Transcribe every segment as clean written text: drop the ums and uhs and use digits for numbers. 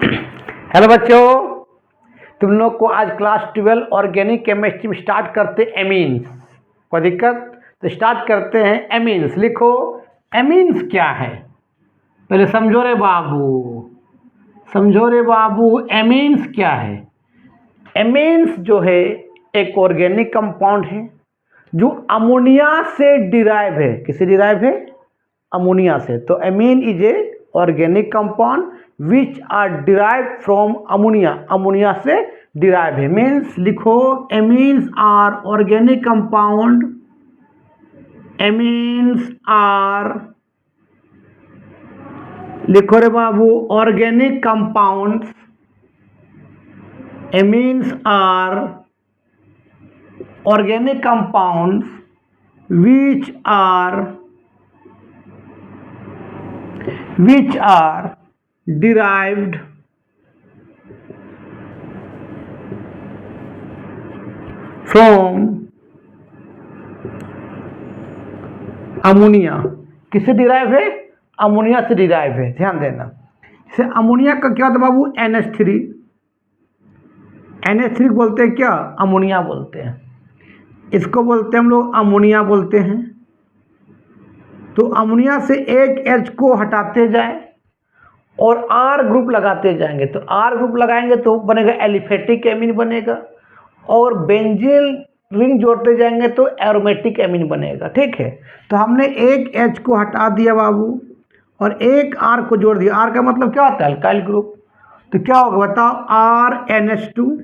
Hello बच्चों, तुम लोग को आज क्लास 12 ऑर्गेनिक केमिस्ट्री में स्टार्ट करते एमीन्स। कोई दिक्कत? तो स्टार्ट करते हैं एमीन्स। लिखो एमीन्स क्या है, पहले समझो रे बाबू, समझो रे बाबू। एमीन्स क्या है? एमीन्स जो है एक ऑर्गेनिक कंपाउंड है जो अमोनिया से डिराइव है। किससे डिराइव है? अमोनिया से। तो amine is a organic compound which are derive from ammonia. Ammonia से डिराइव है। मीन्स लिखो amines are organic compound. Amines are, लिखो रे बाबू, organic compounds. Amines are organic compounds which are derived from ammonia. किससे derive है? Ammonia से derive है। ध्यान देना। जैसे अमोनिया का क्या था बाबू? NH3। NH3 बोलते हैं क्या? अमोनिया बोलते हैं। इसको बोलते हैं हम लोग अमोनिया बोलते हैं। तो अमोनिया से एक H को हटाते जाए और R ग्रुप लगाते जाएंगे। तो R ग्रुप लगाएंगे तो बनेगा एलिफेटिक एमीन बनेगा, और बेंजीन रिंग जोड़ते जाएंगे तो एरोमेटिक एमीन बनेगा। ठीक है, तो हमने एक H को हटा दिया बाबू और एक R को जोड़ दिया। R का मतलब क्या होता है? Alkyl group. तो क्या होगा बताओ? RNH2।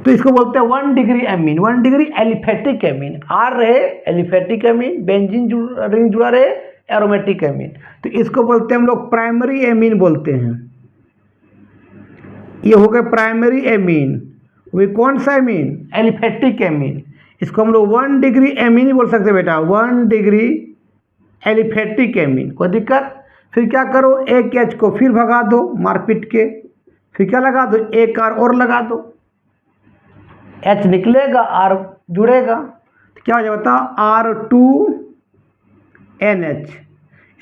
तो इसको बोलते हैं 1 degree amine, 1 degree aliphatic amine. R रहे एलिफेटिक एमीन, बेंजीन रिंग जुड़ा रहे एरोमेटिक एमीन। तो इसको बोलते हैं हम लोग प्राइमरी एमीन बोलते हैं। ये हो गए प्राइमरी एमीन। वे कौन सा एमीन? Aliphatic amine. इसको हम लोग 1 डिग्री एमीन ही बोल सकते हैं बेटा, 1 डिग्री एलिफेटिक एमीन। कोई दिक्कत? फिर क्या करो, एक H को फिर भगा दो मारपीट के, फिर क्या लगा दो? एक R और लगा दो। H निकलेगा, R जुड़ेगा, तो क्या हो जाएगा बताओ? R2NH।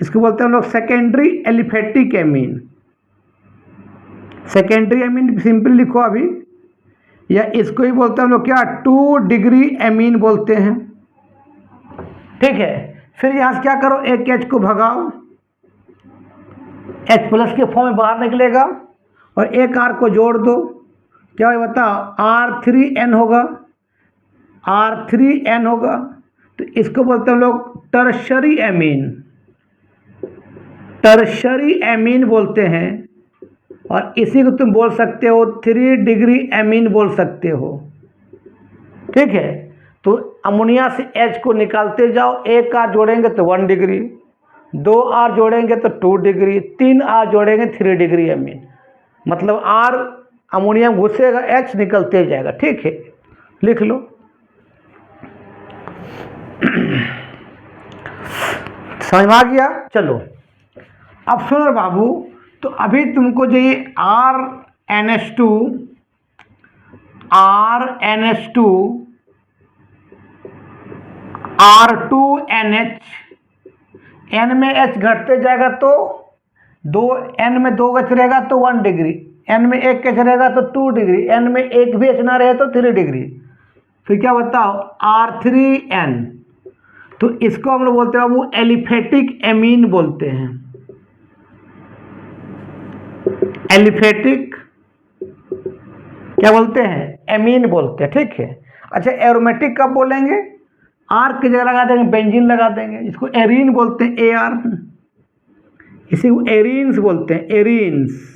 इसको बोलते हैं हम लोग secondary aliphatic amine. Secondary amine simple लिखो अभी, या इसको ही बोलते हैं हम लोग क्या? 2 डिग्री एमीन बोलते हैं। ठीक है, फिर यहां से क्या करो, एक H को भगाओ, H प्लस के फॉर्म में बाहर निकलेगा, और एक R को जोड़ दो। क्या है बताओ? R3N होगा, R3N होगा। तो इसको बोलते हैं हम लोग टर्शरी एमीन। टर्शरी एमीन बोलते हैं, और इसी को तुम बोल सकते हो 3 डिग्री एमीन बोल सकते हो। ठीक है, तो अमोनिया से H को निकालते जाओ, एक R जोड़ेंगे तो 1 डिग्री, 2 R जोड़ेंगे तो 2 डिग्री, 3 R जोड़ेंगे 3 डिग्री एमीन। मतलब R अमोनिया में घुसेगा, H निकलते जाएगा। ठीक है, लिख लो। समझ में आ गया? चलो अब सुनो बाबू, तो अभी तुमको जो ये RNH2 R2NH, N में H घटते जाएगा तो N में 2 H रहेगा तो 1 डिग्री, N में 1 H रहेगा तो 2 डिग्री, N में एक भी H ना रहे तो 3 डिग्री। फिर क्या बताओ? R3N। तो इसको हम लोग बोलते हैं बाबू एलिफेटिक एमीन बोलते हैं। एलिफेटिक क्या बोलते हैं? एमीन बोलते हैं। ठीक है, अच्छा एरोमेटिक कब बोलेंगे? R की जगह लगा देंगे बेंजीन लगा देंगे, इसको एरीन बोलते हैं, AR। इसी को एरीन्स बोलते हैं, एरीन्स।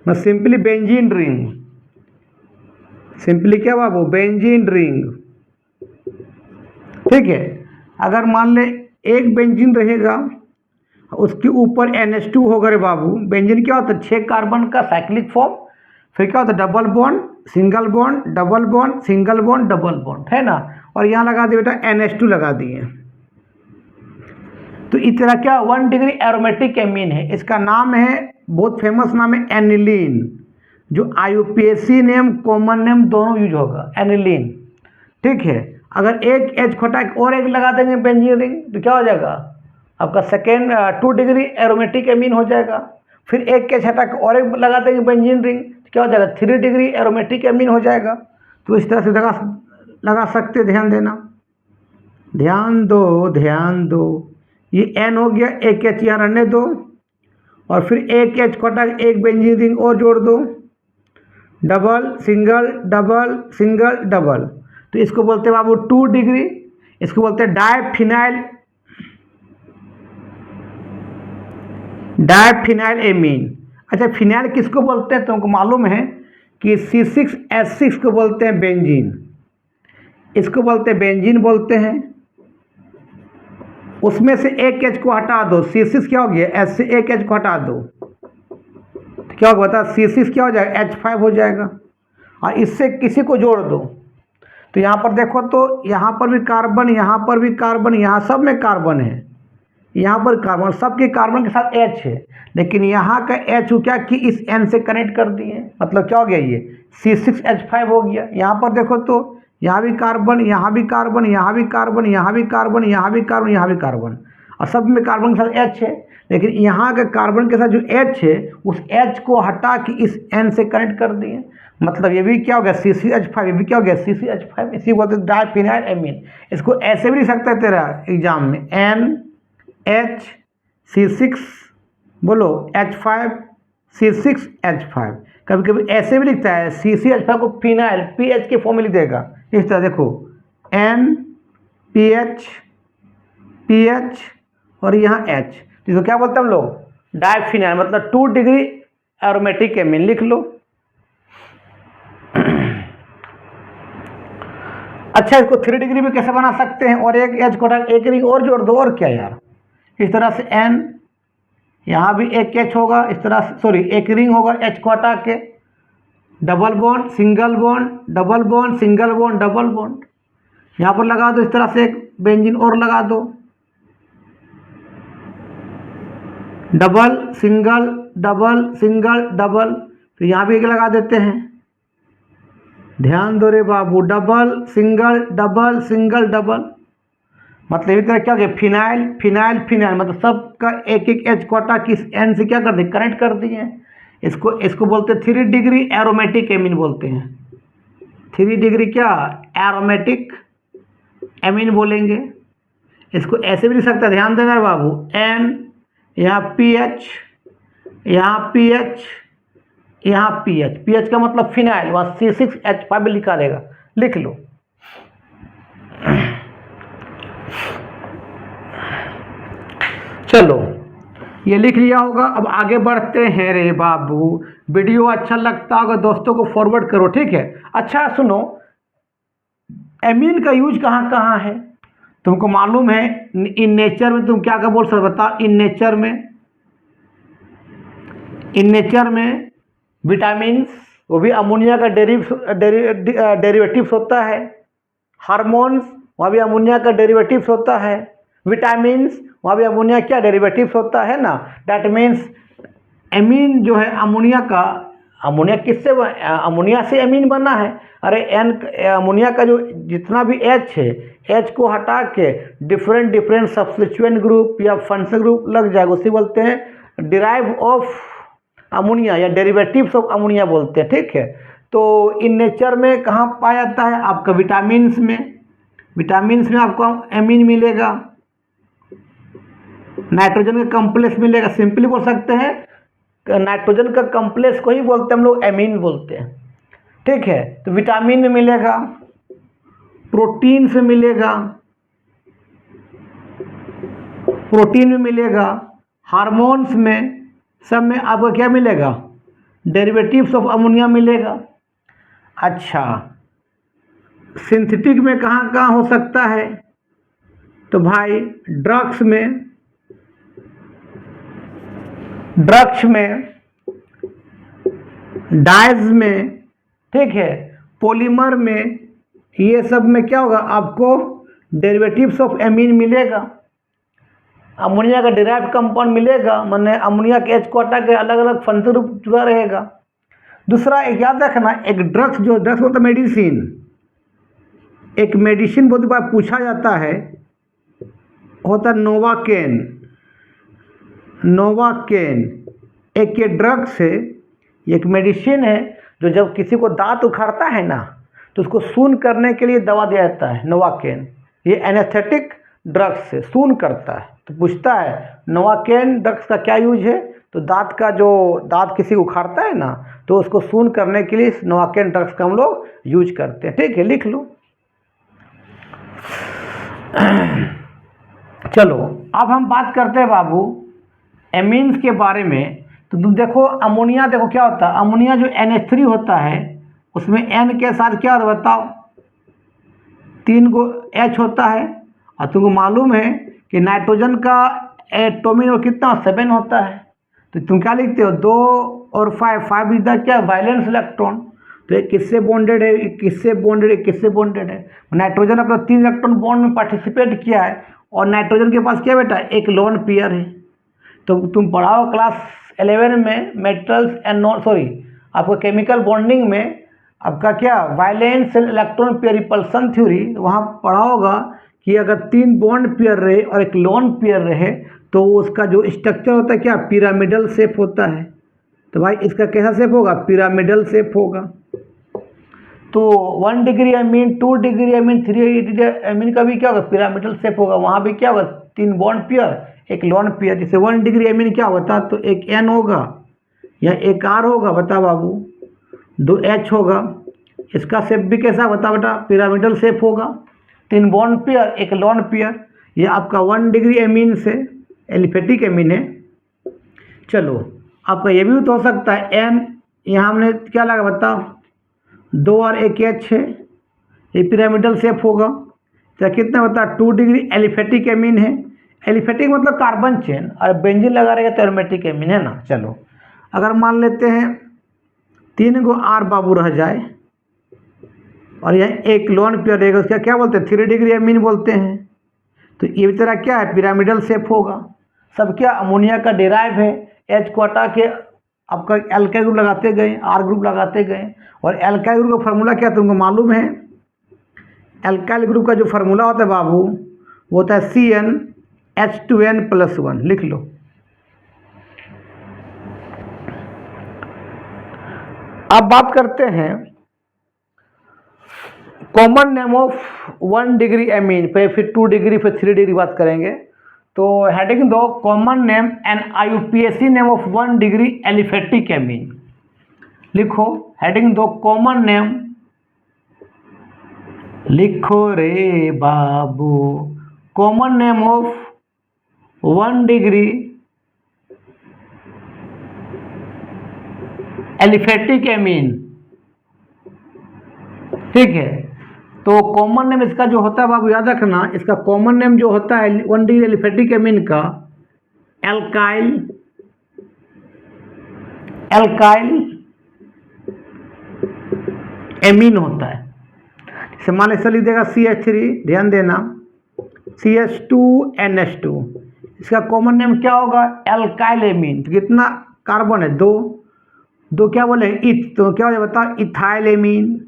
मतलब सिंपली बेंजीन रिंग। सिंपली क्या बाबू? Benzene ring. ठीक है, अगर मान ले एक बेंजीन रहेगा, उसके ऊपर NH2 होगा रे बाबू। बेंजीन क्या होता है? 6 कार्बन का साइक्लिक फॉर्म। फिर क्या होता है? Double bond, single bond, double bond, single bond, double bond, है ना। और यहाँ लगा दिए बेटा NH2 लगा दिए। तो इस तरह क्या 1 डिग्री एरोमेटिक एमीन है। इसका नाम है, बहुत फेमस नाम है, एनिलीन। जो IUPAC नेम, कॉमन नेम दोनों यूज होगा, एनिलीन। ठीक है, अगर एक H खोटा और एक लगा देंगे बेंजीन रिंग तो क्या हो जाएगा? आपका सेकेंड 2 डिग्री एरोमेटिक एमीन हो जाएगा। फिर एक के हटा के और एक लगा देंगे बेंजीन रिंग, तो क्या हो जाएगा 3 डिग्री एरोमेटिक एमीन हो जाएगा। तो इस तरह से लगा सकते, ध्यान देना, ध्यान दो। ये एन हो गया, एक एच यहाँ रहने दो और फिर एक एच को हटा के एक बेंजीन रिंग और जोड़ दो, double single double single double. तो इसको बोलते हैं बाबू 2 डिग्री, इसको बोलते हैं डायफिनाइल एमीन। अच्छा, फिनाइल किसको बोलते हैं तुमको मालूम है कि C6H6 को बोलते हैं बेंजीन, इसको बोलते हैं बेंजीन बोलते हैं। उसमें से एक एच को हटा दो, C6 क्या हो गया, एच से एक एच को हटा दो, तो क्या होगा बता, C6 क्या हो जाएगा, H5 हो जाएगा। और इससे किसी को जोड़ दो, तो यहाँ पर देखो, तो यहाँ पर भी कार्बन, यहाँ पर भी कार्बन, यहाँ सब में कार्बन है, यहाँ पर कार्बन, सबके कार्बन के साथ H है, लेकिन यहाँ का H क्या कि इस N से कनेक्ट कर दिए, मतलब क्या हो गया, ये C6H5 हो गया। यहाँ पर देखो तो यहाँ भी कार्बन, यहाँ भी कार्बन, यहाँ भी कार्बन, यहाँ भी कार्बन, यहाँ भी कार्बन, यहाँ भी कार्बन, और सब में कार्बन के साथ H है, लेकिन यहाँ के कार्बन के साथ जो H है उस H को हटा के इस N से कनेक्ट कर दिए, मतलब ये भी क्या हो गया C6H5, ये भी क्या हो गया C6H5, इसी बोलते हैं डायफिनाइल एमीन। इसको ऐसे भी लिख सकता है तेरा एग्जाम में, NHC6 बोलो H5 C6H5, कभी कभी ऐसे भी लिखता है CCH5 को फिनाइल PH के फॉर्म में लिख देगा, इस तरह देखो NPH और यहाँ H, जिसको क्या बोलते हैं हम लोग, डायफिनाइल, मतलब 2 डिग्री एरोमेटिक एमीन, लिख लो। अच्छा, इसको 3 डिग्री में कैसे बना सकते हैं, और एक एच को एक रिंग और जोड़ दो, और क्या यार, इस तरह से N, यहाँ भी एक एच होगा, इस तरह से, सॉरी एक रिंग होगा, H को हटा के double bond single bond double bond single bond double bond, यहाँ पर लगा दो, इस तरह से एक बेंजीन और लगा दो, डबल सिंगल डबल, तो यहाँ भी एक लगा देते हैं, ध्यान दो रे बाबू, डबल सिंगल डबल, मतलब इस तरह क्या हो गया, फिनाइल, मतलब सबका एक एक एच क्वाटा किस एन से क्या कर दिए, कनेक्ट कर दिए। इसको बोलते हैं 3 डिग्री एरोमेटिक एमीन बोलते हैं, 3 डिग्री क्या एरोमेटिक एमीन बोलेंगे। इसको ऐसे भी लिख सकता है, ध्यान देना बाबू, N, यहाँ PH, यहाँ PH, यहाँ PH का मतलब फिनाइल, वहाँ C6H5 भी लिखा रहेगा, लिख लो। चलो, ये लिख लिया होगा। अब आगे बढ़ते हैं रे बाबू, वीडियो अच्छा लगता होगा दोस्तों को फॉरवर्ड करो, ठीक है। अच्छा सुनो, एमीन का यूज कहाँ कहाँ है तुमको मालूम है, इन नेचर में तुम क्या क्या बोल सकते बताओ, इन नेचर में विटामिन्स, वो भी अमोनिया का डेरिवेटिव्स होता है, हार्मोन्स, वहाँ भी अमोनिया का डेरिवेटिव्स होता है, विटामिन्स, वहाँ भी अमोनिया क्या डेरिवेटिव्स होता है ना। डैट मीन्स एमीन जो है अमोनिया किससे, अमोनिया से एमीन बना है। अरे अमोनिया का जो जितना भी H है, H को हटा के डिफरेंट सब्स्टिट्यूएंट ग्रुप या फंक्शनल ग्रुप लग जाएगा, उसे बोलते हैं डिराइव ऑफ अमोनिया या डेरिवेटिव्स ऑफ अमोनिया बोलते हैं, ठीक है। तो इन नेचर में कहाँ पाया जाता है, आपका विटामिन्स में आपको एमीन मिलेगा, नाइट्रोजन का कॉम्प्लेक्स मिलेगा, सिंपली बोल सकते हैं नाइट्रोजन का कॉम्प्लेक्स को ही बोलते हैं हम लोग एमीन बोलते हैं, ठीक है। तो विटामिन में मिलेगा, प्रोटीन में मिलेगा, हार्मोन्स में, सब में आपको क्या मिलेगा, डेरिवेटिव्स ऑफ अमोनिया मिलेगा। अच्छा, सिंथेटिक में कहाँ कहाँ हो सकता है, तो भाई ड्रग्स में, डाइज में, ठीक है, पॉलीमर में, ये सब में क्या होगा, आपको डेरिवेटिव्स ऑफ एमीन मिलेगा, अमोनिया का डिराइव्ड कंपाउंड मिलेगा, माने अमोनिया के H को हटा के अलग अलग फंक्शनल ग्रुप जुड़ा रहेगा। दूसरा एक याद रखना, एक ड्रग्स होता है मेडिसिन, एक मेडिसिन बहुत बार पूछा जाता है, होता नोवाकेन, एक ये ड्रग्स है, एक मेडिसिन है जो जब किसी को दांत उखाड़ता है ना तो उसको सून करने के लिए दवा दिया जाता है, नोवाकेन। ये एनेस्थेटिक ड्रग्स है, सून करता है। तो पूछता है नोवाकेन ड्रग्स का क्या यूज है, तो दांत का जो दांत किसी को उखाड़ता है ना तो उसको सून करने के लिए नोवाकेन ड्रग्स का हम लोग यूज करते हैं। ठीक है, लिख लो। चलो अब हम बात करते हैं बाबू एमीन्स के बारे में। तो तुम देखो अमोनिया, देखो क्या होता है, अमोनिया जो NH3 होता है उसमें N के साथ क्या होता है बताओ, 3 गो H होता है। और तुमको मालूम है कि नाइट्रोजन का एटॉमिक नंबर कितना 7 होता है। तो तुम क्या लिखते हो 2 और 5 इज द क्या वैलेंस इलेक्ट्रॉन। तो एक किससे बॉन्डेड है, एक किससे बॉन्डेड है, किससे बॉन्डेड है। नाइट्रोजन अपना 3 इलेक्ट्रॉन बॉन्ड में पार्टिसिपेट किया है और नाइट्रोजन के पास क्या बेटा एक लोन पेयर है। तो तुम पढ़ाओ क्लास 11 में मेटल्स एंड नॉन आपको केमिकल बॉन्डिंग में आपका क्या valence electron pair repulsion theory वहाँ पढ़ा होगा कि अगर 3 बॉन्ड पेयर रहे और एक लोन पेयर रहे तो उसका जो स्ट्रक्चर होता है क्या पिरामिडल शेप होता है। तो भाई इसका कैसा शेप होगा, पिरामिडल शेप होगा। तो 1 degree amine, 2 degree amine, 3 degree amine का भी क्या होगा पिरामिडल शेप होगा। वहाँ भी क्या होगा 3 बॉन्ड पेयर एक लोन पेयर। जैसे 1 डिग्री एमीन क्या होता तो एक N होगा या एक R होगा, बता बाबू 2 H होगा। इसका शेप भी कैसा बता बेटा पिरामिडल शेप होगा। 3 बॉन्ड पेयर एक लोन पेयर। ये आपका 1 डिग्री एमीन से एलिफेटिक एमीन है। चलो आपका ये भी तो हो सकता है N, यहाँ हमने क्या लगा बताओ 2 और एक H है, ये पिरामिडल शेप होगा। तो कितना बता 2 डिग्री एलिफेटिक एमीन है। एलिफेटिक मतलब कार्बन चेन और बेंजीन लगा रहेगा तो एरोमेटिक एमीन है ना। चलो अगर मान लेते हैं 3 गो R बाबू रह जाए और यह एक लोन पेयर रहेगा, उसका क्या बोलते हैं 3 डिग्री एमीन बोलते हैं। तो ये तरह क्या है पिरामिडल शेप होगा। सब क्या अमोनिया का डेराइव है। H को हटा के आपका एल्काइल ग्रुप लगाते गए, R ग्रुप लगाते गए। और एल्काइल ग्रुप का फार्मूला क्या तुमको मालूम है, एल्काइल ग्रुप का जो फार्मूला होता है बाबू वो होता है CnH2n+1। लिख लो। अब बात करते हैं common name of 1 degree amine पे, फिर 2 डिग्री, फिर 3 डिग्री बात करेंगे। तो हेडिंग दो common name and IUPAC name of 1 degree aliphatic amine. लिखो हेडिंग दो कॉमन नेम, लिखो रे बाबू common name of 1 degree aliphatic amine. ठीक है, तो कॉमन नेम इसका जो होता है बाबू याद रखना, इसका कॉमन नेम जो होता है 1 डिग्री एलिफेटिक एमीन का एल्काइल एमीन होता है। जैसे मान लीजिए लिख देगा CH3, ध्यान देना CH2NH2, इसका कॉमन नेम क्या होगा एल्काइल एमीन। तो कितना कार्बन है 2 क्या बोले इथ, तो क्या हो जाए बताओ इथाइल एमीन।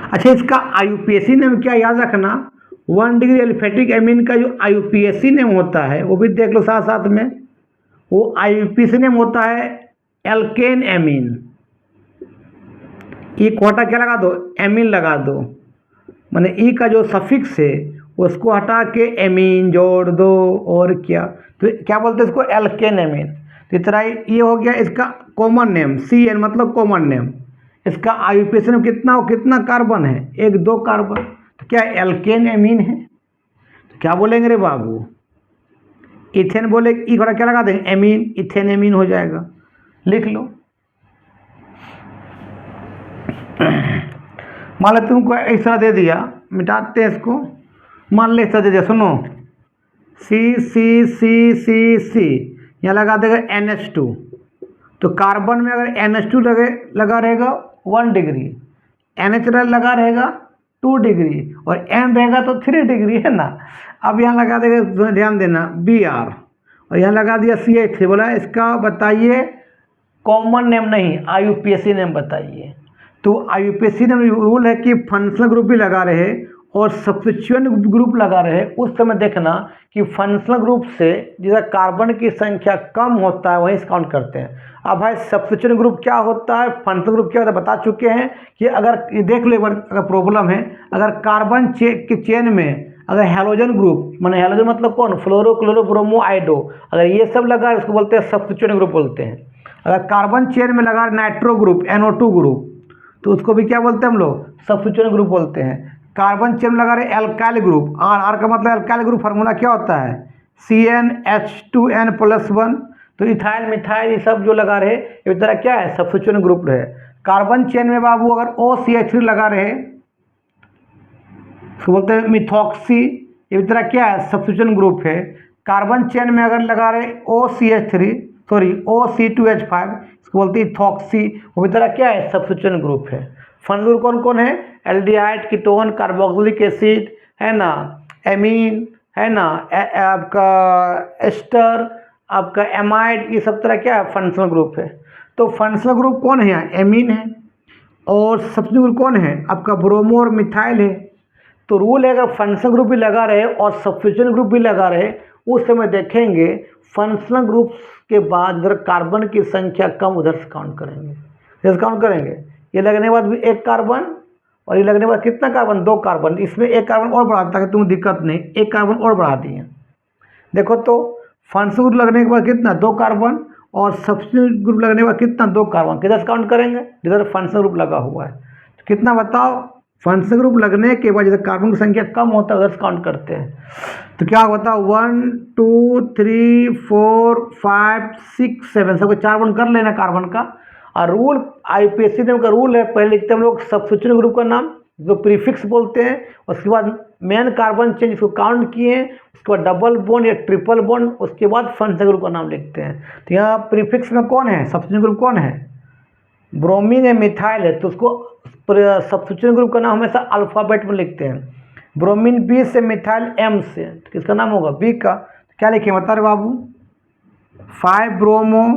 अच्छा इसका IUPAC नेम क्या याद रखना, 1 डिग्री एलिफेटिक एमीन का जो IUPAC नेम होता है वो भी देख लो साथ साथ में। वो IUPAC नेम होता है एल्केन एमीन। ई कोटा क्या लगा दो एमीन लगा दो, माने ई का जो सफिक्स है उसको हटा के एमीन जोड़ दो और क्या, तो क्या बोलते हैं इसको एल्केन एमीन। तो इतना ये हो गया इसका कॉमन नेम CN मतलब कॉमन नेम। इसका IUPAC नेम कितना कार्बन है 1-2 कार्बन, तो क्या एल्केन एमीन है। तो क्या बोलेंगे रे बाबू इथेन बोले, ई घोड़ा क्या लगा देंगे एमीन, इथेन एमीन हो जाएगा। लिख लो। मान लो तुमको इस तरह दे दिया, मिटाते हैं इसको। मान ले इस तरह दे दिया, सुनो C यहाँ लगा देगा NH2। तो कार्बन में अगर NH2 लगा रहेगा 1 डिग्री, NH लगा रहेगा 2 डिग्री और N रहेगा तो 3 डिग्री है ना। अब यहाँ लगा देगा ध्यान देना Br और यहाँ लगा दिया CH3। बोला इसका बताइए कॉमन नेम नहीं IUPAC नेम बताइए। तो IUPAC नेम रूल है कि फंक्शनल ग्रुप भी लगा रहे और सब्स्टिट्यूएंट ग्रुप लगा रहे उस समय देखना कि फंक्शनल ग्रुप से जिधर कार्बन की संख्या कम होता है वहीं काउंट करते हैं। अब भाई सब्स्टिट्यूएंट ग्रुप क्या होता है, फंक्शनल ग्रुप क्या होता है बता चुके हैं कि अगर ये देख लो एक बार, अगर प्रॉब्लम है, अगर कार्बन की चेन में अगर हैलोजन ग्रुप, माने हैलोजन मतलब कौन, फ्लोरो क्लोरो ब्रोमो आइडो, अगर ये सब लगा है उसको बोलते हैं सब्स्टिट्यूएंट ग्रुप बोलते हैं। अगर कार्बन चेन में लगा नाइट्रो ग्रुप NO2 ग्रुप तो उसको भी क्या बोलते हैं हम लोग, सब्स्टिट्यूएंट ग्रुप बोलते हैं। कार्बन चेन में लगा रहे एल्काइल ग्रुप, R का मतलब एल्काइल ग्रुप फार्मूला क्या होता है CnH2n+1, तो इथाइल मिथाइल ये सब जो लगा रहे ये तरह क्या है, सब्स्टिट्यूएंट ग्रुप रहे। कार्बन चेन में बाबू अगर OCH3 लगा रहे उसको बोलते हैं मिथॉक्सी, ये तरह क्या है, सब्स्टिट्यूएंट ग्रुप है। कार्बन चेन में अगर लगा रहे OC2H5 इसको बोलते हैं इथॉक्सी, वो भी तरह क्या है, सब्स्टिट्यूएंट ग्रुप है। फंक्शनल ग्रुप कौन कौन है, एल्डिहाइड, कीटोन, कार्बोक्सिलिक एसिड है ना, एमीन है ना, आपका एस्टर, आपका एमाइड, ये सब तरह क्या है, फंक्शनल ग्रुप है। तो फंक्शनल ग्रुप कौन है यहाँ, एमीन है, और सब्स्टिट्यूएंट ग्रुप कौन है आपका, ब्रोमो और मिथाइल है। तो रूल है अगर फंक्शनल ग्रुप भी लगा रहे और सब्स्टिट्यूएंट ग्रुप भी लगा रहे उस समय देखेंगे फंक्शनल ग्रुप के बाद इधर कार्बन की संख्या कम उधर से काउंट करेंगे, जैसे काउंट करेंगे। ये लगने के बाद भी एक कार्बन और ये लगने के बाद कितना कार्बन, 2 कार्बन, इसमें एक कार्बन और बढ़ा ताकि तुम्हें दिक्कत नहीं, एक कार्बन और बढ़ा दिए। देखो तो फंक्शनल ग्रुप लगने के बाद कितना, 2 कार्बन, और सब्स्टिट्यूएंट ग्रुप लगने के बाद कितना, 2 कार्बन, किधर से काउंट करेंगे, जिधर फंक्शनल ग्रुप लगा हुआ है। तो कितना बताओ, फंक्शनल ग्रुप लगने के बाद जैसे कार्बन की संख्या कम होता है उधर से काउंट करते हैं। तो क्या होता है 1 2 3 4 5 6 7 सबको 4 बंद कर लेना कार्बन का। और रूल IUPAC ने का रूल है, पहले लिखते हैं हम लोग सब्स्टिट्यूएंट ग्रुप का नाम जो प्रीफिक्स बोलते हैं, उसके बाद मेन कार्बन चेन इसको काउंट किए, उसके बाद डबल बॉन्ड या ट्रिपल बॉन्ड, उसके बाद फंक्शनल ग्रुप का नाम लिखते हैं। तो यहाँ प्रीफिक्स में कौन है, सब्स्टिट्यूएंट ग्रुप कौन है, ब्रोमीन या मिथाइल है, तो उसको सब्स्टिट्यूएंट ग्रुप का नाम हमेशा अल्फ़ाबेट में लिखते हैं। ब्रोमीन B से, मिथाइल M से, तो किसका नाम होगा, B का। तो क्या लिखें बता रहे बाबू, 5 ब्रोमो,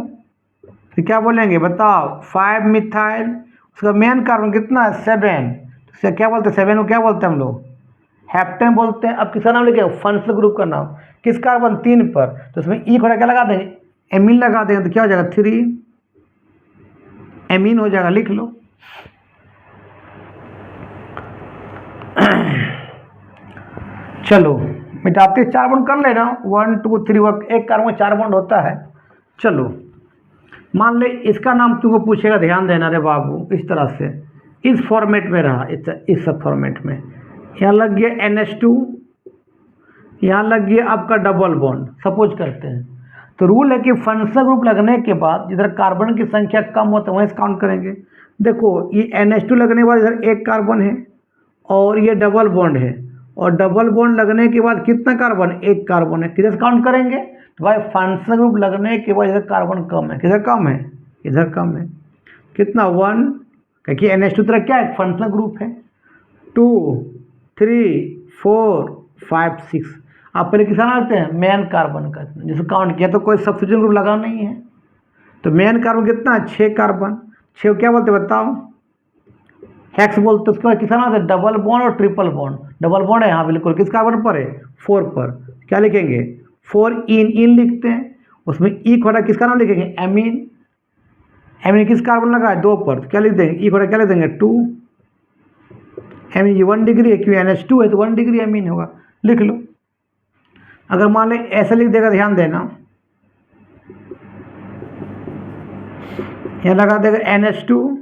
तो क्या बोलेंगे बताओ, 5 मिथाइल, उसका मेन कार्बन कितना है, 7, तो क्या बोलते हैं 7 को क्या बोलते हैं हम लोग, हेप्टेन बोलते हैं। अब किसका नाम लिखेंगे, फंक्शनल ग्रुप का नाम, किस कार्बन 3 पर, तो उसमें ई थोड़ा क्या लगा देंगे, एमीन लगा देंगे, तो क्या हो जाएगा 3 एमीन हो जाएगा, लिख लो। चलो मिटाते 4 बॉन्ड कर लेना, 1 2 3, एक कार्बन में 4 बॉन्ड होता है। चलो मान ले इसका नाम तुमको पूछेगा, ध्यान देना रे बाबू, इस तरह से इस फॉर्मेट में रहा, इस सब फॉर्मेट में, यहाँ लग गया NH2, यहाँ लग गया आपका डबल बॉन्ड, सपोज करते हैं। तो रूल है कि फंक्शनल ग्रुप लगने के बाद जिधर कार्बन की संख्या कम होता है वहीं से काउंट करेंगे। देखो ये NH2 लगने के बाद इधर एक कार्बन है और ये डबल बॉन्ड है, और डबल बॉन्ड लगने के बाद कितना कार्बन, एक कार्बन है, किधर से काउंट करेंगे, तो भाई फंक्शनल ग्रुप लगने के बाद इधर कार्बन कम है, किधर कम है, इधर कम है, कितना 1, क्योंकि NH2 तरह क्या है, फंक्शनल ग्रुप है, 2 3 4 5 6। आप पहले किसान आते हैं मेन कार्बन का, जिसको काउंट किया, तो कोई सब्स्टिट्यूएंट ग्रुप लगा नहीं है, तो मेन कार्बन कितना है, 6 कार्बन, 6 क्या बोलते बताओ, हेक्स बोलते। उसके बाद किसान आते हैं डबल बॉन्ड और ट्रिपल बॉन्ड, डबल बॉन्ड है हाँ बिल्कुल, किस कार्बन पर है, 4 पर, क्या लिखेंगे 4 इन लिखते हैं, उसमें ई खोटा किसका नाम लिखेंगे, एमीन, एमीन किस कार्बन लगा है, 2 पर, तो क्या लिख देंगे, ई खोटा क्या लिख देंगे 2, एमीन ये 1 डिग्री है, क्यों NH2 है तो 1 डिग्री एमीन होगा, लिख लो। अगर मान लें ऐसे लिख देगा, ध्यान देना, यहाँ लगा देगा NH2,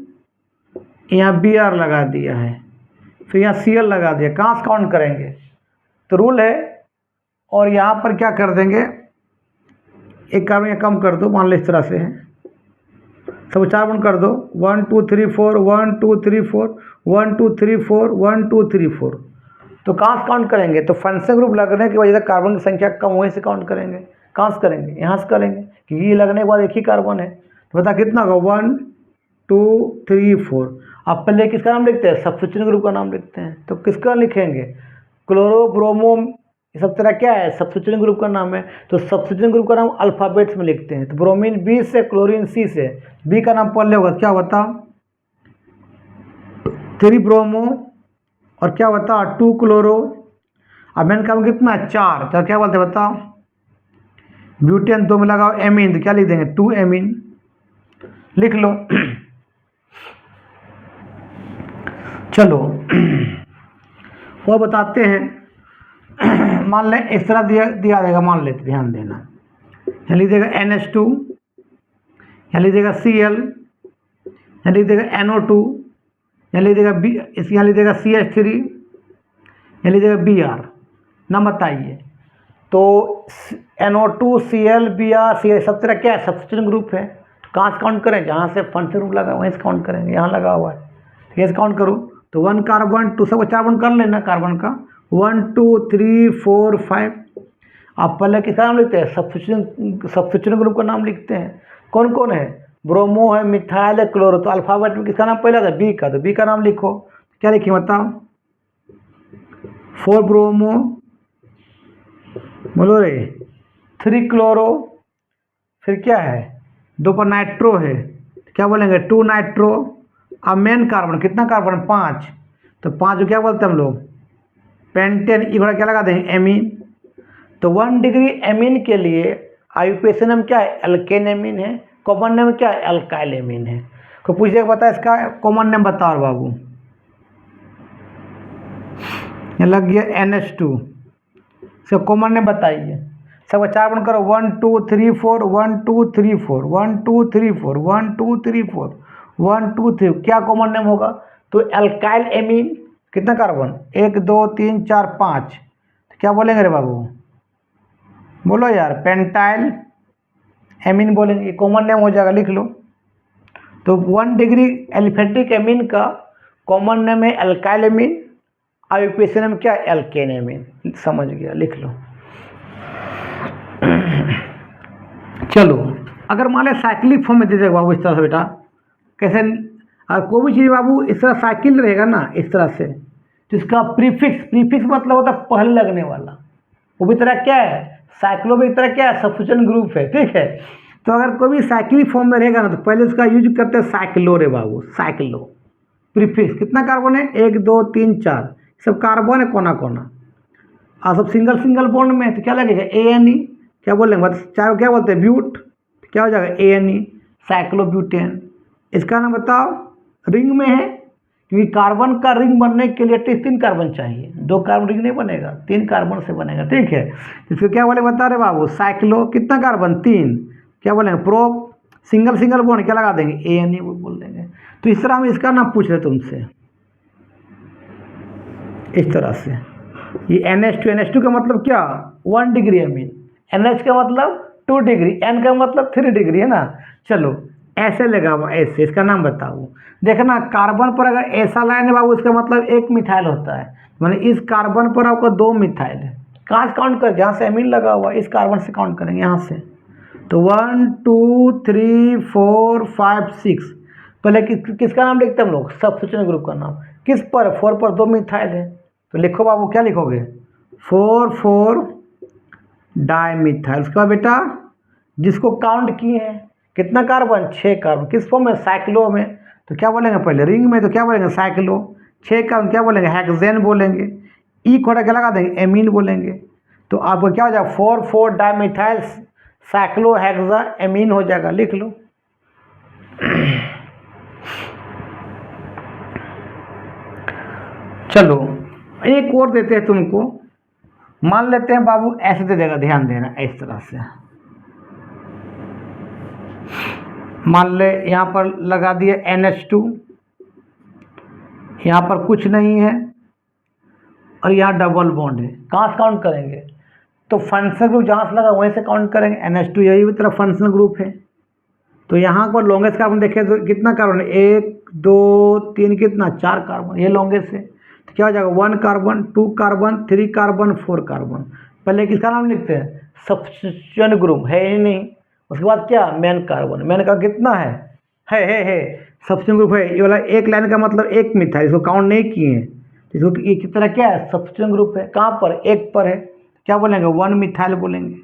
यहाँ Br लगा दिया है, फिर यहाँ Cl लगा दिया, कहाँ से काउंट करेंगे, तो रूल है, और यहाँ पर क्या कर देंगे, एक कार्बन यहाँ कम कर दो, मान लो इस तरह से है, सब 4 बॉन्ड कर दो, 1 2 3 4 1 2 3 4 1 2 3 4 1 2 3 4, तो कहाँ से काउंट करेंगे, तो फंक्शनल ग्रुप लगने की वजह से कार्बन की संख्या कम वहीं से काउंट करेंगे, कहाँ से करेंगे, यहाँ से करेंगे, क्योंकि ये लगने के बाद एक ही कार्बन है, तो बता कितना होगा 1 2 3 4। अब पहले किसका नाम लिखते हैं, सब्स्टिट्यूएंट ग्रुप का नाम लिखते हैं, तो किसका लिखेंगे, क्लोरो ब्रोमो, ये सब तरह क्या है, सब्स्टिट्यूएंट ग्रुप का नाम है, तो सब्स्टिट्यूएंट ग्रुप का नाम अल्फ़ाबेट्स में लिखते हैं। तो ब्रोमीन B से, क्लोरीन C से, B का नाम पढ़ ले होगा, क्या होता 3 ब्रोमो और क्या बताओ 2 क्लोरो। अब मेन कार्बन कितना है 4, तो क्या बोलते हैं बताओ, ब्यूटेन 2 में लगाओ एमीन, तो क्या लिख देंगे 2 एमीन, लिख लो। चलो वो बताते हैं। मान लें इस तरह दिया रहेगा, मान लेते, ध्यान देना, यहाँ लिख देगा NH2, यहाँ लिख देगा Cl, यहाँ लिख देगा NO2, यहाँ लिख देगा यहाँ लिख देगा CH3, यहाँ लिख देगा Br। ना बताइए तो NO2 Cl Br CH सब तरह क्या है, सब्स्टिट्यूशन ग्रुप है। तो कहाँ से काउंट करें, जहाँ से फंक्शन ग्रुप लगा वहीं से काउंट करेंगे, यहाँ लगा हुआ है, ठीक है, काउंट करो। तो 1 कार्बन 2, सबको 4 बॉन्ड कर लेना कार्बन का, 1 2 3 4 5। आप पहले किसका नाम लिखते हैं, सब्स्टिट्यूशन ग्रुप का नाम लिखते हैं। कौन कौन है, ब्रोमो है, मिथाइल है, क्लोरो। तो अल्फाबेट में किसका नाम पहला था, बी का, तो बी का नाम लिखो। क्या लिखिए बताओ, 4 ब्रोमो, बोलो रे, 3 क्लोरो, फिर क्या है 2 पर नाइट्रो है, क्या बोलेंगे 2 नाइट्रो। अब मेन कार्बन कितना कार्बन 5, तो 5 क्या बोलते हैं हम लोग, पेंटेन। ई घोड़ा क्या लगा देंगे एमीन। तो 1 डिग्री एमीन के लिए आईयूपीएसी नेम क्या है, एल्केन एमीन है। कॉमन नेम क्या है, एल्काइल एमीन है। को पूछिएगा बता इसका कॉमन नेम बताओ बाबू, ये लग गया NH2, इसका कॉमन नेम बताइए। सबका 4 बन करो, 1 2 3 4 1 2 3 4 1 2 3 4 1 2 3 4 1 2 3। क्या कॉमन नेम होगा, तो एल्काइल एमीन। कितना कार्बन 1 2 3 4 5, तो क्या बोलेंगे रे बाबू, बोलो यार, पेंटाइल एमीन बोलेंगे, कॉमन नेम हो जाएगा, लिख लो। तो 1 डिग्री एलिफेटिक एमीन का कॉमन नेम है एल्काइल एमीन, आईयूपीएसी नेम क्या है, एल्केन एमीन। समझ गया, लिख लो। चलो अगर मान लें साइक्लिक फॉर्म में दे देगा बाबू इस तरह से, बेटा कैसे, और कोई भी चीज़ बाबू इस तरह साइकिल रहेगा ना इस तरह से, तो इसका प्रीफिक्स मतलब होता है पहले लगने वाला, वो भी तरह क्या है, साइक्लो भी एक तरह क्या है, सब्स्टिट्यूशन ग्रुप है, ठीक है। तो अगर कोई भी साइक्लिक फॉर्म में रहेगा ना, तो पहले उसका यूज करते हैं साइक्लो रे बाबू, साइक्लो। प्रीफिक्स कितना कार्बन है, 1 2 3 4, सब कार्बन है कोना कोना, और सब सिंगल सिंगल बॉन्ड में, तो क्या लगेगा ANE। क्या बोलेंगे चारों क्या बोलते हैं, ब्यूट, क्या हो जाएगा ANE, साइक्लोब्यूटेन। इसका नाम बताओ, रिंग में है, क्योंकि कार्बन का रिंग बनने के लिए 3 कार्बन चाहिए, 2 कार्बन रिंग नहीं बनेगा, 3 कार्बन से बनेगा, ठीक है। इसको क्या बोले बता रहे बाबू, साइक्लो, कितना कार्बन 3, क्या बोलेंगे प्रोप, सिंगल सिंगल बॉन्ड क्या लगा देंगे ANE बोल देंगे। तो इस तरह हम इसका नाम पूछ रहे तुमसे, इस तरह से। ये NH2 का मतलब क्या, 1 डिग्री एमीन, NH का मतलब 2 डिग्री, N का मतलब 3 डिग्री है ना। चलो ऐसे लगा, ऐसे इसका नाम बताओ। देखना कार्बन पर अगर ऐसा लाइन है बाबू, इसका मतलब 1 मिथाइल होता है, माने इस कार्बन पर आपका 2 मिथाइल है। कहाँ से काउंट कर, जहाँ से एमीन लगा हुआ इस कार्बन से काउंट करेंगे, यहाँ से। तो 1 2 3 4 5 6, पहले किसका नाम लिखते हैं हम लोग, सब्स्टिट्यूशन ग्रुप का नाम। किस पर, 4 पर 2 मिथाइल है, तो लिखो बाबू, क्या लिखोगे 4 4 डाइमिथाइल। उसके बाद बेटा जिसको काउंट किए हैं कितना कार्बन, 6 कार्बन, किस फॉर्म में, साइक्लो में। तो क्या बोलेंगे पहले, रिंग में तो क्या बोलेंगे साइक्लो, 6 कार्बन क्या बोलेंगे, हेक्सेन बोलेंगे। ई खोटा क्या लगा देंगे, एमीन बोलेंगे। तो आपको क्या हो जाएगा 4 4 डाइमिथाइल साइक्लो हेक्सा एमीन हो जाएगा, लिख लो। चलो एक और देते हैं तुमको, मान लेते हैं बाबू ऐसे दे देगा, ध्यान देना इस तरह से। मान ले यहाँ पर लगा दिए NH2, यहाँ पर कुछ नहीं है, और यहाँ डबल बॉन्ड है। कहाँ से काउंट करेंगे, तो फंक्शनल ग्रुप जहाँ से लगा वहीं से काउंट करेंगे। NH2 यही भी तरह फंक्शनल ग्रुप है। तो यहाँ पर लॉन्गेस्ट कार्बन देखें तो कितना कार्बन है, 1 2 3, कितना 4 कार्बन, ये लॉन्गेस्ट है। तो क्या हो जाएगा 1 कार्बन 2 कार्बन 3 कार्बन 4 कार्बन। पहले किसका नाम लिखते हैं, सब्स्टिट्यूशन ग्रुप है ही नहीं। उसके बाद क्या, मेन कार्बन, मेन कार्बन कितना है सब्स्टिट्यूशन ग्रुप है। ये वाला एक लाइन का मतलब 1 मिथाइल, इसको काउंट नहीं किए हैं, इसको ये किस तरह क्या है, सब्स्टिट्यूशन ग्रुप है। कहाँ पर, 1 पर है, क्या बोलेंगे 1 मिथाइल बोलेंगे।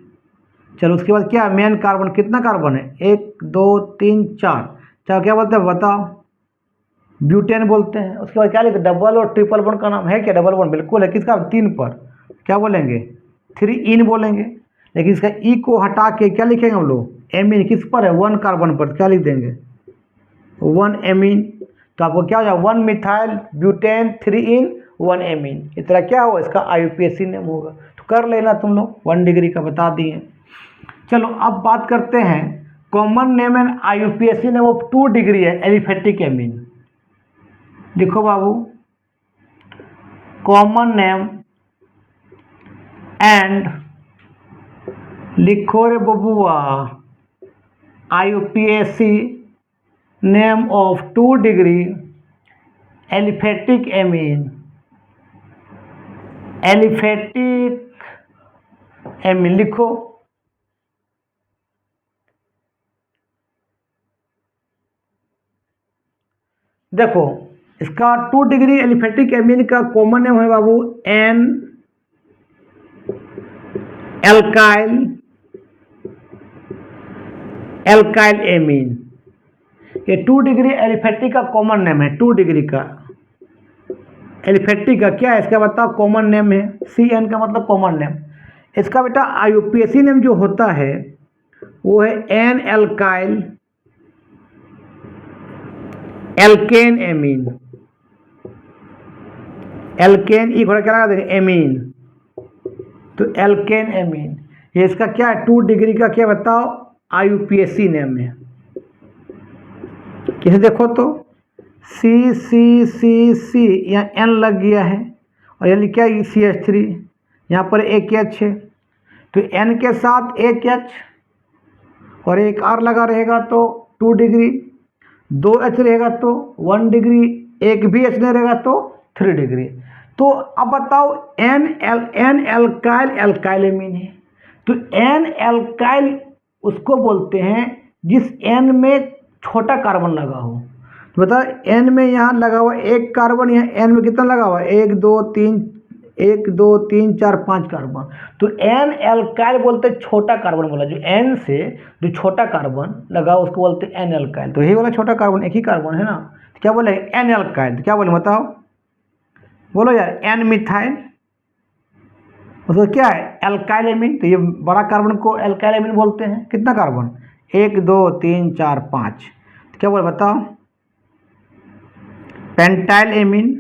चलो उसके बाद क्या, मेन कार्बन कितना कार्बन है, 1 2 3 4, क्या बोलते हैं बताओ, ब्यूटेन बोलते हैं। उसके बाद क्या लिखते हैं, डबल और ट्रिपल बॉन्ड का नाम है क्या, डबल बॉन्ड बिल्कुल है, किसका, 3 पर, क्या बोलेंगे, 3 इन बोलेंगे। लेकिन इसका ई को हटा के क्या लिखेंगे हम लोग, एमीन, किस पर है, 1 कार्बन पर, क्या लिख देंगे, 1 एमीन। तो आपको क्या हो जाएगा, 1 मिथाइल ब्यूटेन 3 इन 1 एमीन, इस तरह क्या होगा, इसका IUPAC नेम होगा। तो कर लेना तुम लोग, 1 डिग्री का बता दिए। चलो अब बात करते हैं common name and IUPAC name of 2 degree है एलिफेटिक एमीन। लिखो बाबू, कॉमन नेम एंड, लिखो रे बबुआ, IUPAC name of 2 degree aliphatic amine, aliphatic amine लिखो। देखो इसका 2 डिग्री एलिफेटिक एमीन का कॉमन नेम है बाबू एन एल्काइल, एल्काइल एमीन। ये 2 डिग्री एलिफेटिक का कॉमन नेम है, 2 डिग्री का एलिफेटिक का क्या है, इसका बताओ कॉमन नेम है, CN का मतलब कॉमन नेम। इसका बेटा IUPAC नेम जो होता है वो है N alkyl alkane amine, alkane ई घोड़ा क्या लगा देंगे, एमीन, तो एल्केन एमीन। ये इसका क्या है, 2 डिग्री का क्या बताओ, IUPAC नेम है। किसे देखो तो C यहाँ N लग गया है और यानी क्या, CH3, यहाँ पर एक H है, तो N के साथ एक H और एक R लगा रहेगा तो 2 डिग्री, 2 H रहेगा तो 1 डिग्री, एक भी H नहीं रहेगा तो 3 डिग्री। तो अब बताओ N एल्काइल एल्काइल एमीन है, तो N एल्काइल उसको बोलते हैं जिस N में छोटा कार्बन लगा हो। तो बताओ N में यहाँ लगा हुआ एक कार्बन, यहाँ N में कितना लगा हुआ है, 1 2 3 4 5 कार्बन, तो N एल्काइल बोलते हैं छोटा कार्बन बोला, जो N से जो छोटा कार्बन लगा उसको बोलते हैं N एल्काइल। तो यही वाला छोटा कार्बन एक ही कार्बन है ना, तो क्या बोले N एल्काइल, तो क्या बोले बताओ, बोलो यार, N मिथाइल, उसको क्या है, एल्काइल एमीन। तो ये बड़ा कार्बन को एल्काइल एमीन बोलते हैं। कितना कार्बन, 1 2 3 4 5, तो क्या बोले बताओ, pentyl amine,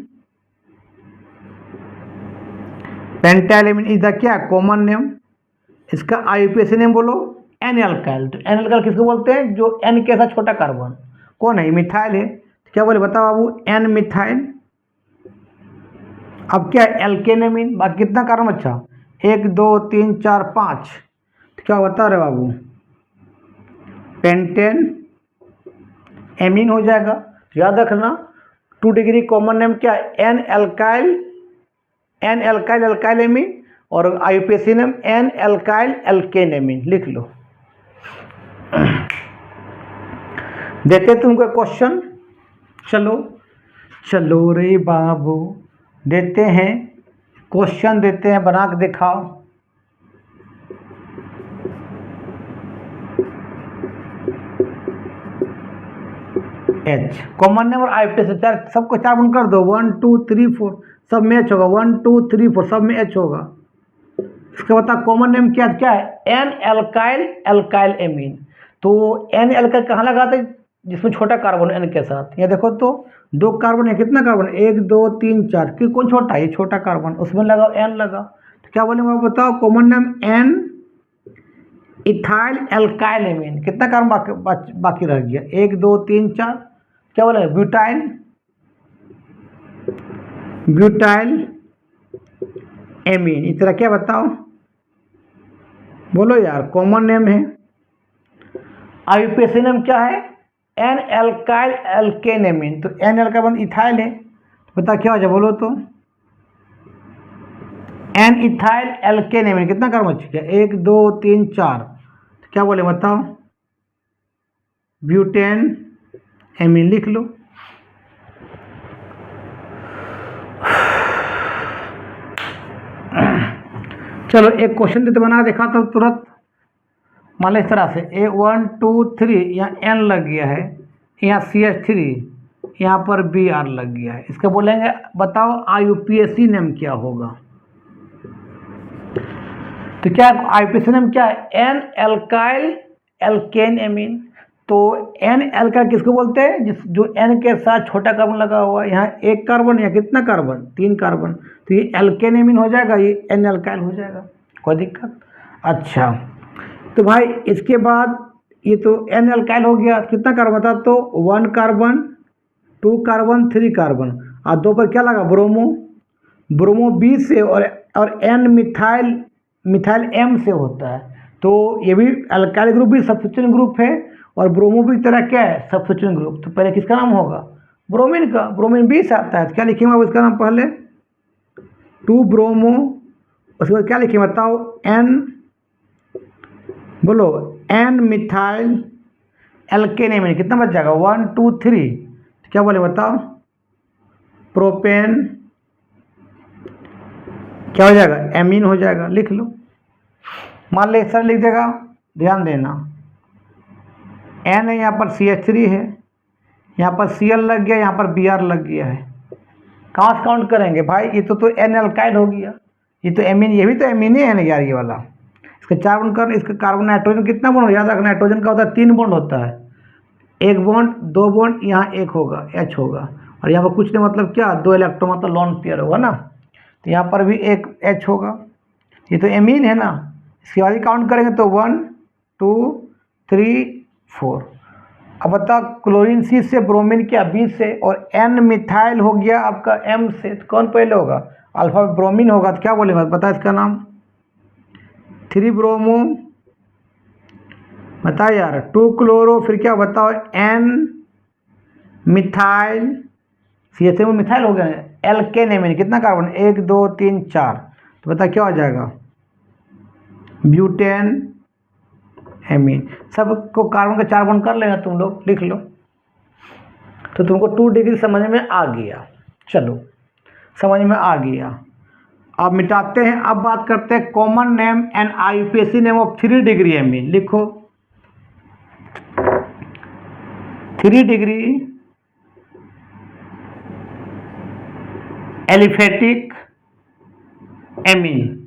pentyl amine is the क्या, कॉमन नेम। इसका IUPAC नेम बोलो N एल्काइल। तो N एल्काइल किसको बोलते हैं, जो N के साथ छोटा कार्बन, कौन है, मिथाइल है। तो क्या बोले बताओ बाबू, N मिथाइल। अब क्या है, एल्केन एमीन। बाकी कितना कार्बन अच्छा, 1 2 3 4 5, तो क्या बता रहे बाबू, पेंटेन एमीन हो जाएगा। याद रखना 2 डिग्री कॉमन नेम क्या है, N एल्काइल एल्काइल एमीन, और IUPAC name N alkyl alkane amine, लिख लो। देते तुमको क्वेश्चन, चलो रे बाबू, देते हैं क्वेश्चन, देते हैं, बना के दिखाओ। H कॉमन नेम और IUPAC चार, सबको 4 बंद कर दो, 1 2 3 4 सब में H होगा, 1 2 3 4 सब में H होगा। इसका बता कॉमन नेम क्या है, N एल्काइल एल्काइल एमीन। तो N एल्काइल कहाँ लगाते हैं, जिसमें छोटा कार्बन N के साथ। यहाँ देखो तो 2 कार्बन है, कितना कार्बन, 1 2 3 4, कि कौन छोटा है, ये छोटा कार्बन, उसमें लगाओ N लगा। तो क्या बोलेंगे बताओ, common name N ethyl alkyl amine. कितना कार्बन बाकी रह गया, 1 2 3 4, क्या बोले, ब्यूटाइल एमीन। इस तरह क्या बताओ, बोलो यार, कॉमन नेम है। IUPAC नेम क्या है, N एल्काइल एल्केन एमीन। तो N एल्काइल इथाइल है, बता क्या हो जाए, बोलो तो, N इथाइल एल्केन एमीन। कितना कार्बन बच गया, 1 2 3 4, तो क्या बोले बताओ, ब्यूटेन एमीन, लिख लो। चलो एक क्वेश्चन देते, बना दिखाता हूँ तुरंत। मान लो इस तरह से, 1 2 3, यहाँ N लग गया है, यहाँ CH3, यहाँ पर बी आर लग गया है। इसका बोलेंगे बताओ आईयूपीएसी नेम क्या होगा। तो क्या आईयूपीएसी नेम क्या है? N alkyl alkane amine. तो एन एल्काइल किसको बोलते हैं? जो एन के साथ छोटा कार्बन लगा हुआ है। यहाँ एक कार्बन या कितना कार्बन? 3 कार्बन। तो ये एल्केन एमीन हो जाएगा, ये एन एल्काइल हो जाएगा। कोई दिक्कत? अच्छा, तो भाई इसके बाद ये तो एन एल्काइल हो गया। कितना कार्बन था? तो 1 कार्बन 2 कार्बन 3 कार्बन और 2 पर क्या लगा? ब्रोमो। ब्रोमो बी से और एन मिथाइल एम से होता है। तो ये भी अल्काइल ग्रुप भी सब्स्टिट्यूशन ग्रुप है और ब्रोमो भी तरह क्या है? Substitution group. तो पहले किसका नाम होगा? ब्रोमीन का। ब्रोमीन बी से आता है तो क्या लिखेंगे इसका नाम? पहले 2 ब्रोमो, उसके बाद क्या लिखेंगे बताओ? एन, बोलो, एन मिथाइल एल्केन एमीन। कितना बच जाएगा? 1 2 3। क्या बोले बताओ? प्रोपेन क्या हो जाएगा? एमीन हो जाएगा। लिख लो। मान ले सर लिख देगा, ध्यान देना। एन है, यहाँ पर CH3 है, यहाँ पर Cl लग गया, यहाँ पर Br लग गया है। कहाँ से काउंट करेंगे भाई? ये तो एन एल्काइल हो गया, ये तो एमीन, ये भी तो एमीन है ना यार ये वाला। इसका 4 बॉन्ड कर, इसका कार्बन नाइट्रोजन कितना बॉन्ड? याद रखना, नाइट्रोजन का होता है 3 बॉन्ड होता है। 1 बॉन्ड 2 बॉन्ड, यहाँ 1 होगा, H होगा, और यहाँ पर कुछ नहीं, मतलब क्या? 2 इलेक्ट्रॉन, मतलब लॉन पेयर होगा ना। तो यहाँ पर भी एक H होगा, ये तो एमीन है ना। इसके बाद ही काउंट करेंगे तो 1 2 3 4। अब बता, क्लोरीन C से, ब्रोमीन क्या B से, और N मिथाइल हो गया आपका M से। तो कौन पहले होगा? अल्फा ब्रोमीन होगा। तो क्या बोलेंगे बता इसका नाम? 3 ब्रोमो, बता यार, 2 क्लोरो, फिर क्या बताओ? N मिथाइल, CH3 में मिथाइल हो गया। एल्केन एमीन, कितना कार्बन? 1 2 3 4। तो बता क्या हो जाएगा? Butane amine. सबको कार्बन का 4 बॉन्ड कर लेना तुम लोग, लिख लो। तो तुमको 2 डिग्री समझ में आ गया। चलो, समझ में आ गया। अब मिटाते हैं। अब बात करते हैं common name and IUPAC name of 3 degree amine. लिखो 3 डिग्री एलिफेटिक एमीन।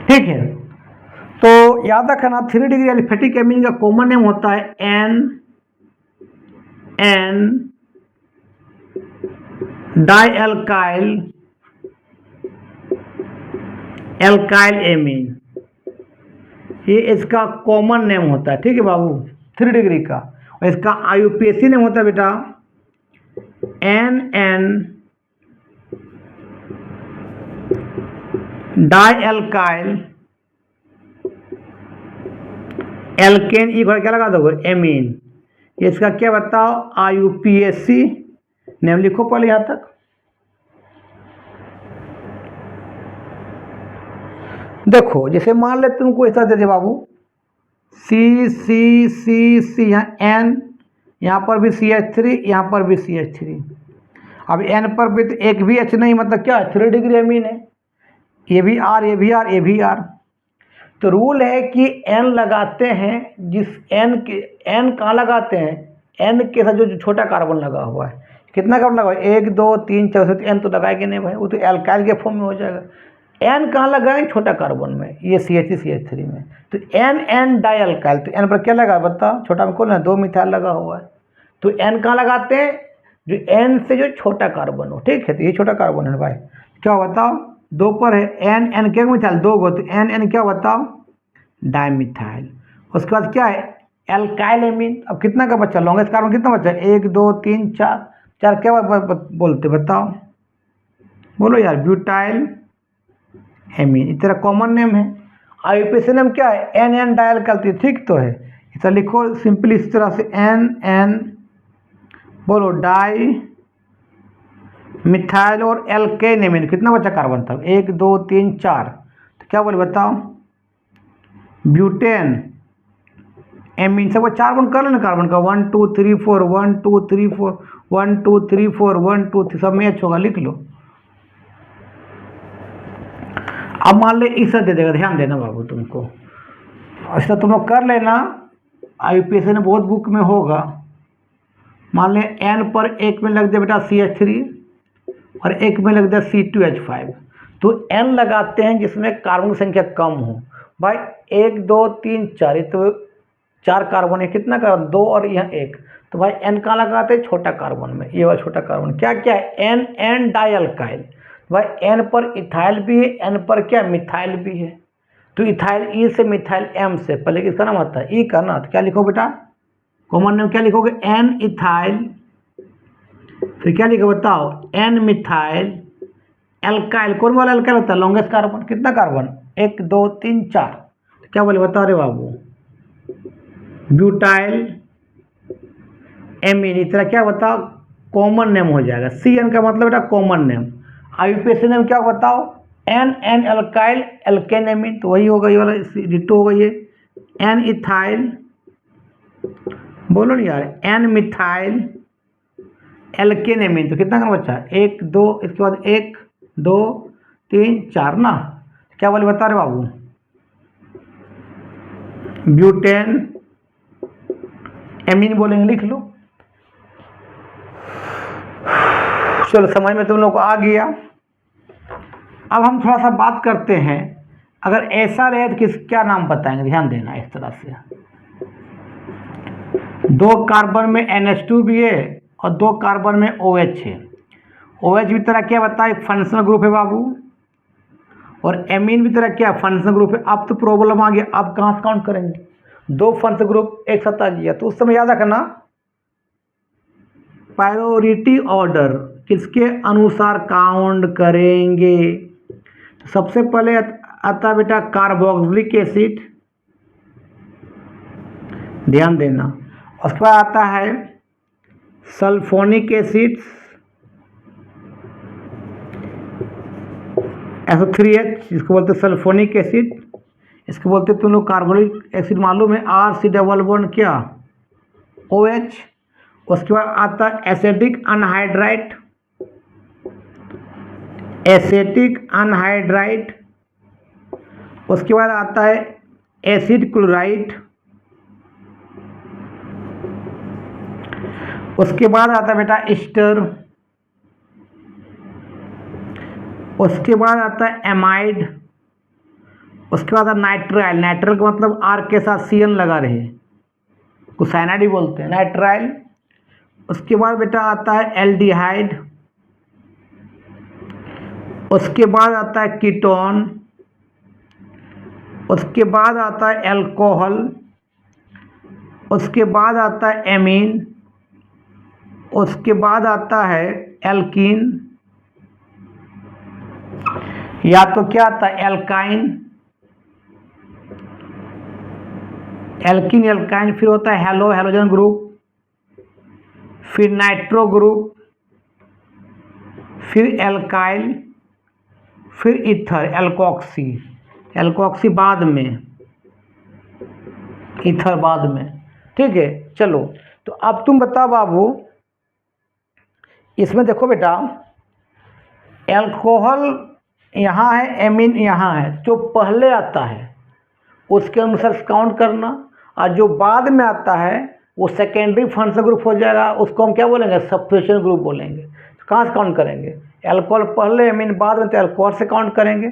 ठीक है, तो याद रखना 3 डिग्री एलिफेटिक एमीन का कॉमन नेम होता है एन डाइएल्काइल एल्काइल एमीन। ये इसका कॉमन नेम होता है। ठीक है बाबू, 3 डिग्री का। और इसका आईयूपीएसी नेम होता है बेटा एन डाइएल्काइल एल्केन, ई क्या लगा दोगे? एमीन। इसका क्या बताओ? IUPAC name. लिखो पहले यहां तक। देखो, जैसे मान ले तुमको ऐसा दे दे बाबू, C, यहाँ N, यहाँ पर भी CH3, यहाँ पर भी CH3। अब N पर भी तो एक भी H नहीं, मतलब क्या? 3 डिग्री एमीन है। ये भी R, ये भी R, ये भी R। तो रूल है कि N लगाते हैं, जिस N के, N कहाँ लगाते हैं? N के साथ जो छोटा कार्बन लगा हुआ है। कितना कार्बन लगा हुआ है? 1 2 3 4। तो N तो लगाएंगे नहीं भाई, वो तो एल्काइल के फॉर्म में हो जाएगा। N कहाँ लगाएंगे? छोटा कार्बन में, ये CH3 में। तो N डाइएल्काइल, तो N पर क्या लगा बता? छोटा में कौन है? 2 मिथाइल लगा हुआ है। तो N कहाँ लगाते हैं? जो N से जो छोटा कार्बन हो। ठीक है, तो ये छोटा कार्बन है भाई। क्या बताओ? 2 पर है N क्या मिथाइल? 2 गो। तो N क्या बताओ? डाइमिथाइल। उसके बाद क्या है? Alkyl amine. अब कितना का बच्चा? लॉन्गेस्ट कार्बन कितना बच्चा? 1 2 3 4। 4 क्या बोलते बताओ? बोलो यार, ब्यूटाइल एमीन। इस तरह कॉमन नेम है। आईयूपीएसी नेम क्या है? एन डाइएल्काइल। ठीक तो है, इसे लिखो सिंपली इस तरह से एन, बोलो, डाई मिथाइल और एल्केन एमीन। कितना बचा कार्बन था? 1 2 3 4। तो क्या बोले बताओ? Butane amine. सबको 4 बॉन्ड कर लेना कार्बन का। 1 2 3 4 1 2 3 4 1 2 3 4 1 2 3, सब में H होगा। लिख लो। अब मान ले इस दे देगा, ध्यान देना बाबू तुमको, ऐसा तुम लोग कर लेना। आईयूपीएसी ने बहुत बुक में होगा, मान लें N पर एक में लग दे बेटा CH3 और एक में लग दे C2H5, तो N लगाते हैं जिसमें कार्बन की संख्या कम हो। भाई 1 2 3 4, तो 4 कार्बन है, कितना कार्बन 2 और यहाँ 1, तो भाई N कहाँ लगाते हैं, छोटा कार्बन में, ये वाला छोटा कार्बन क्या क्या है N डाइअल्काइल। भाई N पर इथाइल भी है, N पर क्या मिथाइल भी है, तो इथाइल E से मिथाइल M से, पहले किसका नाम आता है E का ना, तो क्या लिखो बेटा कॉमन नेम क्या लिखोगे N इथाइल, फिर क्या लिखो बताओ N मिथाइल एल्काइल। कौन वाला एल्काइल होता है, लॉन्गेस्ट कार्बन, कितना कार्बन 1 2 3 4, क्या बोले बता रहे बाबू ब्यूटाइल एमीन। इस तरह क्या बताओ कॉमन नेम हो जाएगा, CN का मतलब बेटा कॉमन नेम। आईयूपीएसी नेम क्या बताओ N एल्काइल एल्केन एमीन, तो वही होगा ये वाला डिटो होगा ये N इथाइल, बोलो नहीं यार N मिथाइल एल्केन एमीन, तो कितना करना बच्चा 1 2, इसके बाद 1 2 3 4 ना, क्या बोले बता रहे बाबू ब्यूटेन एमीन बोलेंगे, लिख लो। चलो समझ में तुम लोग को आ गया। अब हम थोड़ा सा बात करते हैं, अगर ऐसा रहे तो किस क्या नाम बताएंगे, ध्यान देना इस तरह से। 2 कार्बन में NH2 भी है और 2 कार्बन में OH है। OH भी तरह क्या बताया एक फंक्शनल ग्रुप है बाबू, और एमीन भी तरह क्या फंक्शनल ग्रुप है। अब तो प्रॉब्लम आ गया, अब कहाँ से काउंट करेंगे, 2 फंक्शनल ग्रुप एक साथ आ गया, तो उस समय याद रखना प्रायोरिटी ऑर्डर किसके अनुसार काउंट करेंगे। तो सबसे पहले आता है बेटा कार्बोक्सिलिक एसिड, ध्यान देना। उसके बाद आता है सल्फोनिक एसिड SO3H, जिसको बोलते हैं सल्फोनिक एसिड, इसको बोलते हैं तुम लोग कार्बोनिक एसिड मालूम है RC डबल बॉन्ड क्या OH। उसके बाद आता है एसिटिक अनहाइड्राइड, एसिटिक अनहाइड्राइड। उसके बाद आता है एसिड क्लोराइड। उसके बाद आता है बेटा एस्टर। उसके बाद आता है एमाइड। उसके बाद आता है नाइट्राइल, नाइट्राइल का मतलब R के साथ CN लगा रहे, को साइनाइड भी बोलते हैं नाइट्राइल। उसके बाद बेटा आता है एल्डिहाइड। उसके बाद आता है कीटोन। उसके बाद आता है अल्कोहल। उसके बाद आता है एमीन। उसके बाद आता है एल्कीन, या तो क्या आता है एल्काइन, एल्कीन एल्काइन, फिर होता है हेलो हेलोजन ग्रुप, फिर नाइट्रो ग्रुप, फिर एल्काइल, फिर ईथर एल्कोक्सी, एल्कोक्सी बाद में, ईथर बाद में, ठीक है। चलो तो अब तुम बताओ बाबू, इसमें देखो बेटा एल्कोहल यहाँ है, एमीन यहाँ है, जो पहले आता है उसके अनुसार काउंट करना, और जो बाद में आता है वो सेकेंडरी फंक्शनल ग्रुप हो जाएगा, उसको हम क्या बोलेंगे सब्स्टिट्यूशन ग्रुप बोलेंगे। तो कहाँ से काउंट करेंगे, एल्कोहल पहले एमीन बाद में, तो एल्कोहल से काउंट करेंगे।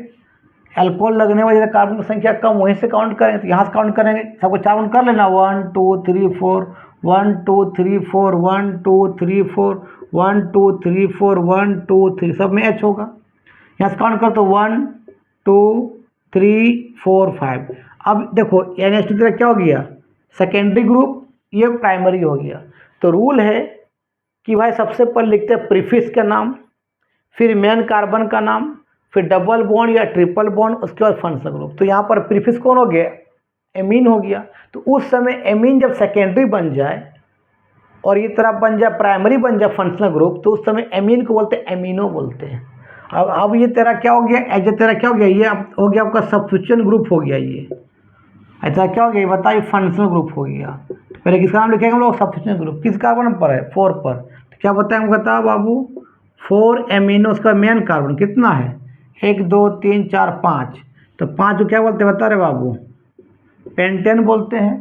एल्कोहल लगने वाली कार्बन की संख्या कम, वहीं से काउंट करेंगे, तो यहाँ से काउंट करेंगे। सबको 4 काउंट कर लेना 1 2 3 4 1 2 3 4 1 2 3 4 1 2 3 4 1 2 3, सब में H होगा। यहाँ से काउंट कर तो 1 2 3 4 5। अब देखो NH2 तरह क्या हो गया सेकेंडरी ग्रुप, ये प्राइमरी हो गया। तो रूल है कि भाई सबसे पहले लिखते हैं प्रीफिक्स का नाम, फिर मेन कार्बन का नाम, फिर डबल बॉन्ड या ट्रिपल बॉन्ड, उसके बाद फंक्शनल ग्रुप। तो यहाँ पर प्रीफिक्स कौन हो गया एमीन हो गया। तो उस समय एमीन जब सेकेंडरी बन जाए और ये तरह बन जाए प्राइमरी बन जाए फंक्शनल ग्रुप, तो उस समय एमीन को बोलते हैं एमिनो बोलते हैं। अब ये तेरा क्या हो गया, एज तेरा क्या हो गया, ये अब हो गया आपका सब्स्टिट्यूशन ग्रुप हो गया। ये ऐसा क्या हो गया बताइए फंक्शनल ग्रुप हो गया। पहले किसका नाम लिखेंगे हम लोग सब्स्टिट्यूशन ग्रुप, किस कार्बन पर है 4 पर। तो क्या बताएंगे बताओ बाबू 4 एमिनो, उसका मेन कार्बन कितना है 1 2 3 4 5, तो 5 को क्या बोलते हैं बता रहे बाबू पेंटेन बोलते हैं।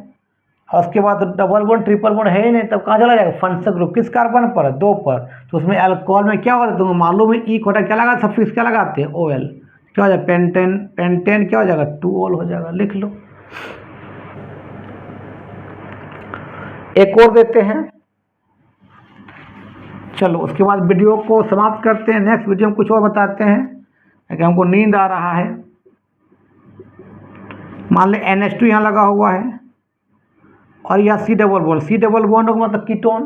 और उसके बाद डबल बॉन्ड ट्रिपल बॉन्ड है ही नहीं, तब कहाँ चला जाएगा फंक्शनल ग्रुप, किस कार्बन पर, 2 पर। तो उसमें अल्कोहल में क्या होता है तुम्हें मालूम है, ई कोटा क्या लगा सफिक्स क्या लगाते हैं, OL, क्या हो जाएगा पेंटेन, पेंटेन क्या हो जाएगा 2OL हो जाएगा, लिख लो। एक और देते हैं, चलो उसके बाद वीडियो को समाप्त करते हैं। नेक्स्ट वीडियो में कुछ और बताते हैं, क्योंकि हमको नींद आ रहा है। मान ले NH2 यहाँ लगा हुआ है और यह C double bond, C double bond मतलब कीटोन,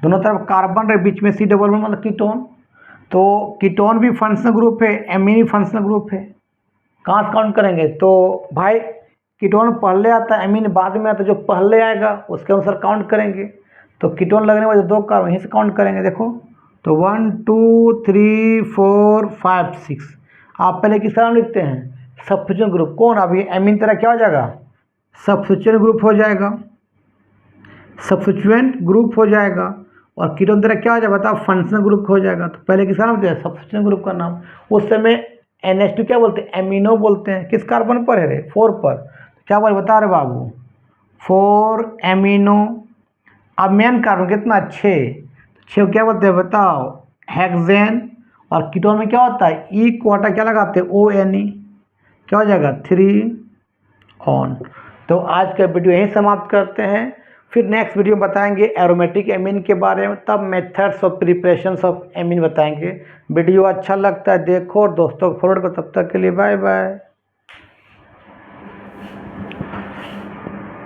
दोनों तरफ कार्बन रहे, बीच में C डबल बॉन्ड मतलब कीटोन। तो कीटोन भी फंक्शनल ग्रुप है, एमीन भी फंक्शनल ग्रुप है। कहाँ से काउंट करेंगे, तो भाई कीटोन पहले आता है, एमीन बाद में आता है, जो पहले आएगा उसके अनुसार काउंट करेंगे। तो कीटोन लगने वाले 2 कार्बन यहीं से काउंट करेंगे, देखो तो 1 2 3 4 5 6। आप पहले किस नाम लिखते हैं, सब्स्टिट्यूएंट ग्रुप, कौन अभी एमीन तरह क्या हो जाएगा, सब्स्टिट्यूएंट ग्रुप हो जाएगा, सब्स्टिट्यूएंट ग्रुप हो जाएगा। और कीटोन तरह क्या हो जाएगा बताओ, फंक्शनल ग्रुप हो जाएगा। तो पहले किसका नाम दिया, सब्स्टिट्यूएंट ग्रुप का नाम। उस समय NH2 क्या बोलते हैं, एमिनो बोलते हैं। किस कार्बन पर है रे, 4 पर। क्या बोल बता रहे बाबू, 4 एमिनो। अब मेन कार्बन कितना, 6 क्या बोलते हैं बताओ, हेक्सेन। और कीटोन में क्या होता है, ई क्वार्टा क्या लगाते हैं, ONE, क्या हो जाएगा 3 ऑन। तो आज का वीडियो यहीं समाप्त करते हैं, फिर नेक्स्ट वीडियो में बताएंगे एरोमेटिक एमीन के बारे में, तब methods of preparations of amine बताएंगे। वीडियो अच्छा लगता है देखो और दोस्तों को फॉरवर्ड करो, तब तक के लिए बाय बाय।